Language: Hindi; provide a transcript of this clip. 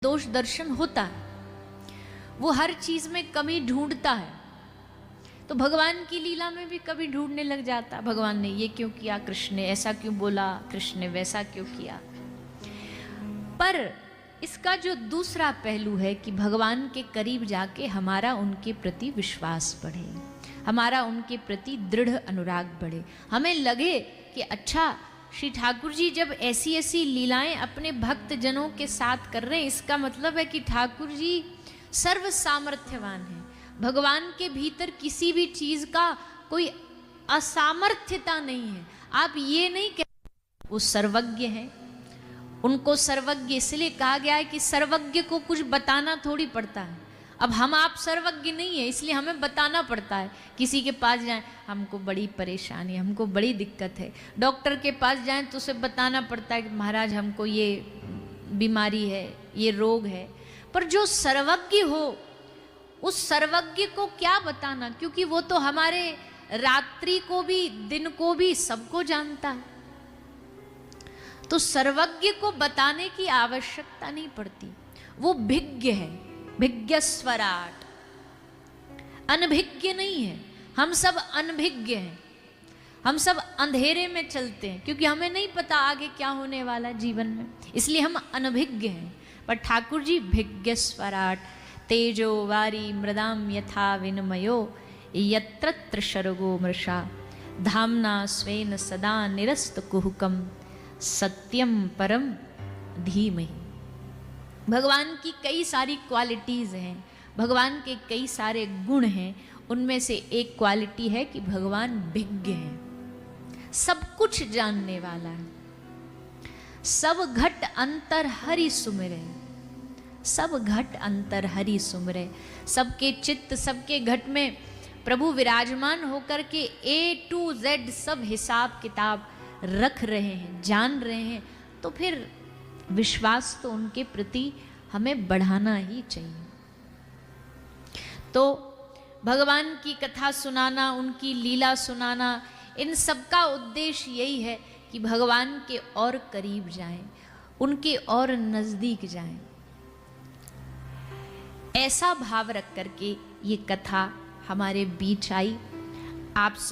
दोष दर्शन होता है, वो हर चीज में कमी ढूंढता है। तो भगवान की लीला में भी कभी ढूंढने लग जाता, भगवान ने ये क्यों किया, कृष्ण ने ऐसा क्यों बोला, कृष्ण ने वैसा क्यों किया। पर इसका जो दूसरा पहलू है कि भगवान के करीब जाके हमारा उनके प्रति विश्वास बढ़े, हमारा उनके प्रति दृढ़ अनुराग बढ़े। हमें लगे कि अच्छा, श्री ठाकुर जी जब ऐसी ऐसी लीलाएं अपने भक्त जनों के साथ कर रहे हैं, इसका मतलब है कि ठाकुर जी सर्व सामर्थ्यवान हैं। भगवान के भीतर किसी भी चीज का कोई असामर्थ्यता नहीं है। आप ये नहीं कह, वो सर्वज्ञ हैं। उनको सर्वज्ञ इसलिए कहा गया है कि सर्वज्ञ को कुछ बताना थोड़ी पड़ता है। अब हम आप सर्वज्ञ नहीं है, इसलिए हमें बताना पड़ता है। किसी के पास जाएं, हमको बड़ी परेशानी, हमको बड़ी दिक्कत है। डॉक्टर के पास जाएं तो उसे बताना पड़ता है कि महाराज हमको ये बीमारी है, ये रोग है। पर जो सर्वज्ञ हो, उस सर्वज्ञ को क्या बताना, क्योंकि वो तो हमारे रात्रि को भी दिन को भी सबको जानता है। तो सर्वज्ञ को बताने की आवश्यकता नहीं पड़ती, वो भिज्ञ है, भिज्ञ स्वराट, अनभिज्ञ नहीं है। हम सब अनभिज्ञ हैं, हम सब अंधेरे में चलते हैं क्योंकि हमें नहीं पता आगे क्या होने वाला जीवन में, इसलिए हम अनभिज्ञ हैं। पर ठाकुर जी भिज्ञ स्वराट, तेजो वारी मृदाम यथा विनिमयो यत्र शर्गो मृषा धामना स्वेन सदा निरस्त कुहुकम सत्यम परम धीमहि। भगवान की कई सारी क्वालिटीज हैं, भगवान के कई सारे गुण हैं। उनमें से एक क्वालिटी है कि भगवान भिज्ञ है, सब कुछ जानने वाला है। सब घट अंतर हरि सुमिरै, सब घट अंतर हरि सुमिरै। सबके चित्त, सबके घट में प्रभु विराजमान होकर के A to Z सब हिसाब किताब रख रहे हैं, जान रहे हैं। तो फिर विश्वास तो उनके प्रति हमें बढ़ाना ही चाहिए। तो भगवान की कथा सुनाना, उनकी लीला सुनाना, इन सब का उद्देश्य यही है कि भगवान के और करीब जाएं, उनके और नजदीक जाएं। ऐसा भाव रख करके ये कथा हमारे बीच आई। आप